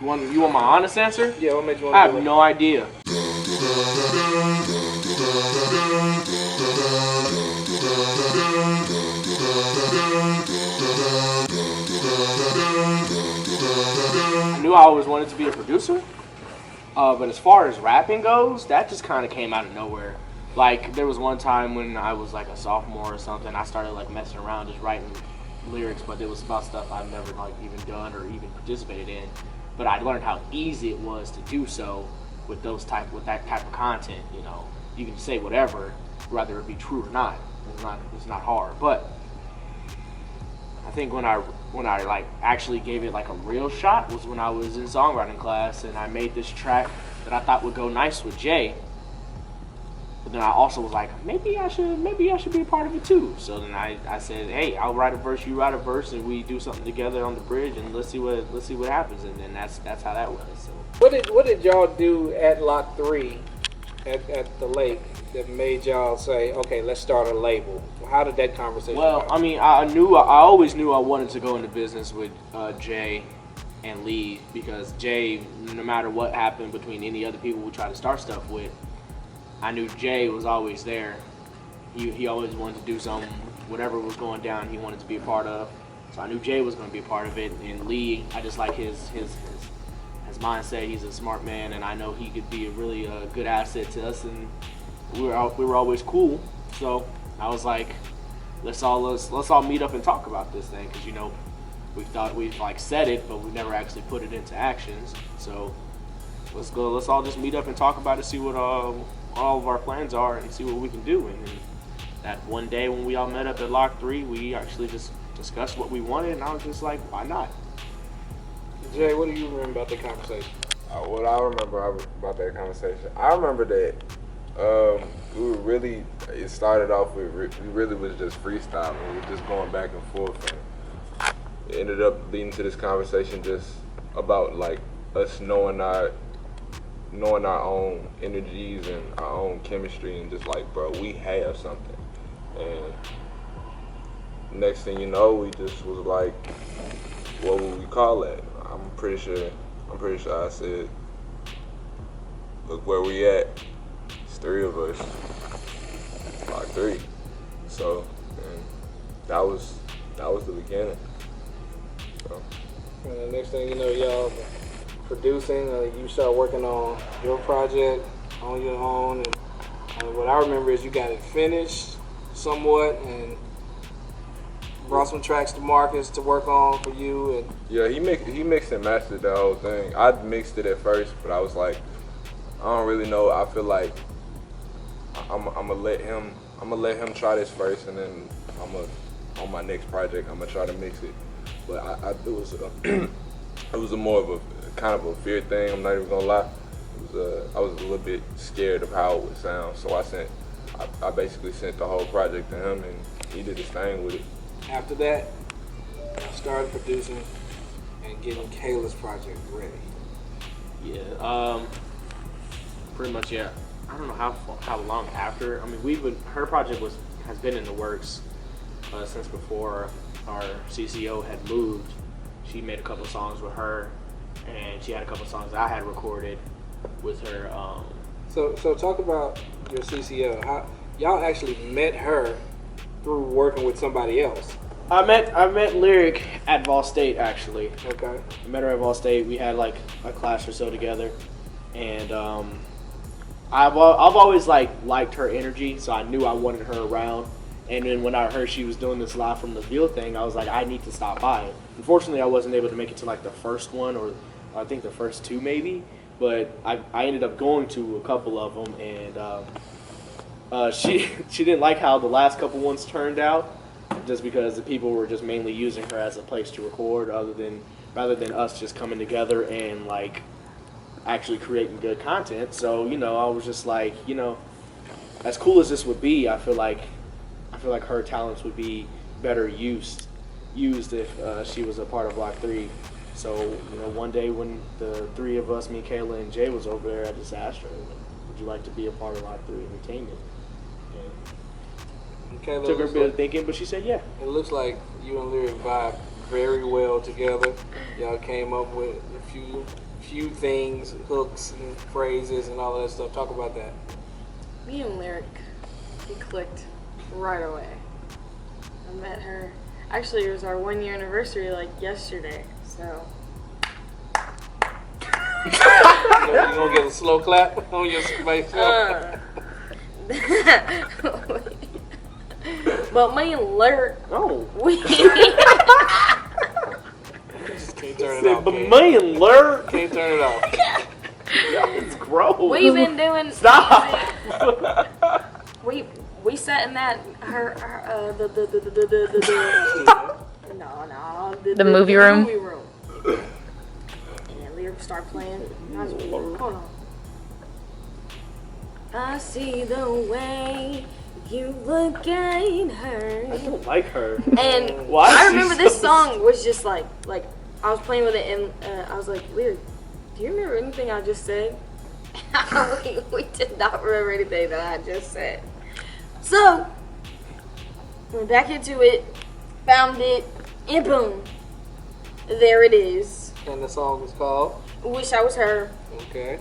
You want my honest answer? Yeah, what made you want I to do have it? no idea. I knew I always wanted to be a producer, but as far as rapping goes, that just kind of came out of nowhere. Like, there was one time when I was like a sophomore or something, I started like messing around just writing lyrics, but it was about stuff I've never like even done or even participated in. But I learned how easy it was to do so with that type of content. You know, you can say whatever, whether it be true or not. It's not hard. But I think when I like actually gave it like a real shot was when I was in songwriting class and I made this track that I thought would go nice with Jay. But then I also was like, maybe I should be a part of it too. So then I said, hey, I'll write a verse, you write a verse, and we do something together on the bridge, and let's see what happens. And then that's how that was. So. What did y'all do at Lot 3 at the lake that made y'all say, okay, let's start a label? How did that conversation go? I mean, I always knew I wanted to go into business with Jay and Lee, because Jay, no matter what happened between any other people we tried to start stuff with, I knew Jay was always there. He always wanted to do something, whatever was going down, he wanted to be a part of. So I knew Jay was going to be a part of it. And Lee, I just like his mindset. He's a smart man, and I know he could be a really good asset to us. And we were always cool. So I was like, let's all meet up and talk about this thing, because you know we've like said it, but we never actually put it into actions. So let's all just meet up and talk about it, see what all of our plans are, and see what we can do. And then that one day when we all met up at Lock 3, we actually just discussed what we wanted, and I was just like, why not? Jay, what do you remember about the conversation? What I remember about that conversation, I remember that it started off with, we really was just freestyling. We were just going back and forth, and it ended up leading to this conversation just about like us knowing our own energies and our own chemistry, and just like, bro, we have something. And next thing you know, we just was like, what would we call that? I'm pretty sure I said, look where we at. It's 3 of us. Like 3. So, and that was the beginning. So. And the next thing you know, y'all producing, you start working on your project on your own, and what I remember is you got it finished somewhat and brought some tracks to Marcus to work on for you. And yeah, he mixed and mastered the whole thing. I mixed it at first, but I was like, I don't really know. I feel like I'm gonna let him try this first, and then on my next project I'm gonna try to mix it. But it was a more of a kind of a fear thing. I'm not even gonna lie. I was a little bit scared of how it would sound, so I basically sent the whole project to him, and he did his thing with it. After that, started producing and getting Cayla's project ready. Yeah, pretty much. Yeah, I don't know how long after. I mean, her project has been in the works since before our CCO had moved. She made a couple songs with her, and she had a couple songs that I had recorded with her. So talk about your CCO. How y'all actually met her through working with somebody else? I met Lyric at Vol State, actually. Okay. I met her at Vol State. We had like a class or so together, and I've always liked her energy, so I knew I wanted her around. And then when I heard she was doing this live from the Ville thing, I was like, I need to stop by. Unfortunately, I wasn't able to make it to like the first one, or I think the first 2 maybe. But I ended up going to a couple of them, and she didn't like how the last couple ones turned out, just because the people were just mainly using her as a place to record, rather than us just coming together and like actually creating good content. So I was just like, as cool as this would be, I feel like her talents would be better used if she was a part of Block 3. So, one day when the 3 of us, me, Cayla, and Jay was over there, I just asked her, would you like to be a part of Block 3 Entertainment? And Cayla, took her a bit of thinking, but she said yeah. It looks like you and Lyric vibe very well together. Y'all came up with a few things, hooks and phrases and all of that stuff. Talk about that. Me and Lyric, we clicked right away. I met her. Actually, it was our 1 year anniversary like yesterday. So. You gonna get a slow clap on your face? But me and Lyric, we. Just can't turn it off. But me and Lurk, Can't turn it off. it's gross. We've been doing. Stop. We sat in that The movie room? Movie room. And Lyric start playing. Hold on. I see the way you look at her. I don't like her. And Why is I she remember so this song was just like I was playing with it and I was like, Lyric, do you remember anything I just said? we did not remember anything that I just said. So, went back into it, found it, and boom, there it is. And the song was called? Wish I Was Her. Okay.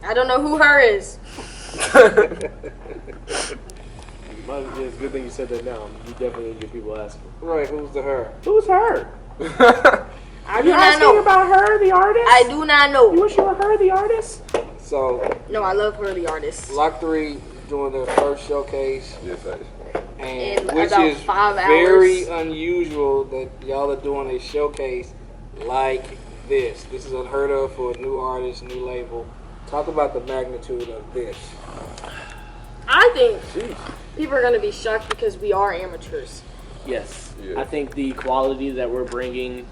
I don't know who her is. It's a good thing you said that now. You definitely get people asking. Right, who's the her? Who's her? I do You not asking know. about her, the artist? I do not You know. wish you were her, the artist? So, No, I love her, the artist. Lock 3 doing their first showcase, Yes, and In which about is 5 very hours. unusual that y'all are doing a showcase like this. This is unheard of for a new artist, new label. Talk about the magnitude of this. I think people are going to be shocked because we are amateurs. Yes. Yeah. I think the quality that we're bringing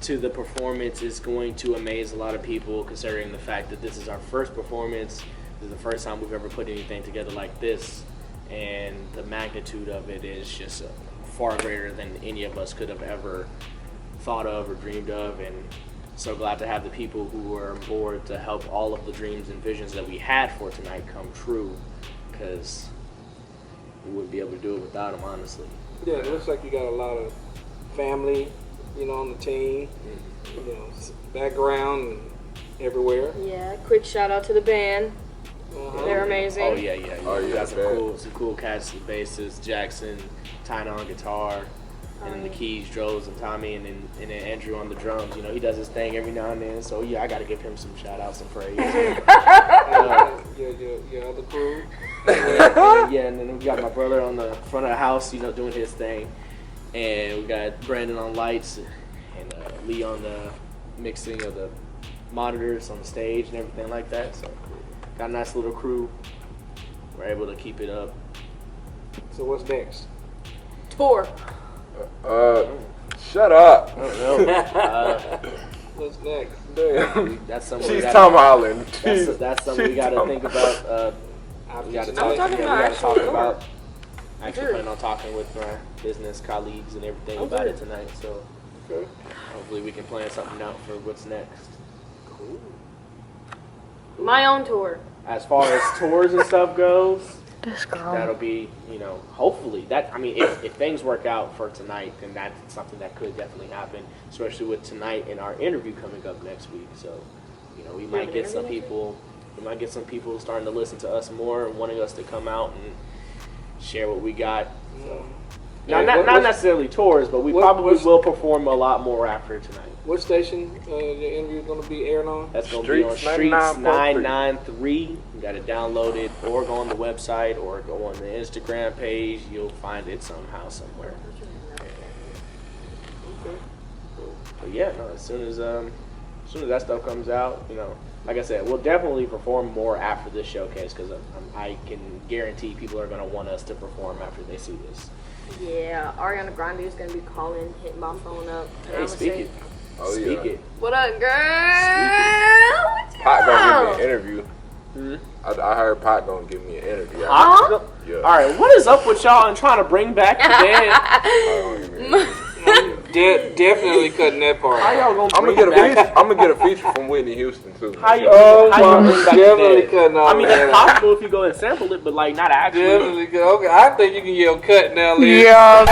to the performance is going to amaze a lot of people, considering the fact that this is our first performance. This is the first time we've ever put anything together like this, and the magnitude of it is just far greater than any of us could have ever thought of or dreamed of. And so glad to have the people who were on board to help all of the dreams and visions that we had for tonight come true, because we wouldn't be able to do it without them, honestly. Yeah, it looks like you got a lot of family, on the team, background and everywhere. Yeah, quick shout out to the band. They're amazing. Oh yeah, yeah. Oh, We yeah, got bad. some cool cats, the bassist, Jackson, Tyna on guitar, and then the keys, Droz and Tommy, and then Andrew on the drums. He does his thing every now and then. So yeah, I got to give him some shout outs and praise. Your other crew. Yeah, and then we got my brother on the front of the house, doing his thing, and we got Brandon on lights, and Lee on the mixing of the monitors on the stage and everything like that. So got a nice little crew. We're able to keep it up. So what's next? Tour. Shut up. I don't know. What's next? Damn. That's something we She's gotta, Tom Holland. that's something we got to think about. We got to talk. talking We about got to actual talk tour. about. Actually, Sure. planning on talking with my business colleagues and everything Oh, about good. it tonight. So Okay. hopefully we can plan something out for what's next. My own tour. As far as tours and stuff goes, This that'll girl. be, hopefully if things work out for tonight, then that's something that could definitely happen, especially with tonight and our interview coming up next week. So, we might get some people, starting to listen to us more and wanting us to come out and share what we got. So, not necessarily tours, but we probably will perform a lot more after tonight. What station your interview is going to be aired on? That's going to be on Streets Streets 993. 993. You got to download it or go on the website or go on the Instagram page. You'll find it somehow, somewhere. But yeah, no, as soon as that stuff comes out, like I said, we'll definitely perform more after this showcase, because I can guarantee people are going to want us to perform after they see this. Yeah, Ariana Grande is going to be calling, hitting my phone up. and Hey, I'ma speak say, it. Oh, Speak yeah. it. What up, girl? What you Pot gonna want? give me an interview. I heard Pot gonna give me an interview. Huh? Yeah. All right, what is up with y'all and trying to bring back the dead? I don't even- Definitely cutting that part How out. y'all gonna I'm bring gonna it get a back? feature. I'm gonna get a feature from Whitney Houston too. How you? Oh, how you my, bring back definitely the dead? cutting all I mean, that it's out. possible if you go and sample it, but not actually. Definitely cut. Okay, I think you can yell cut now, Liz. Yeah.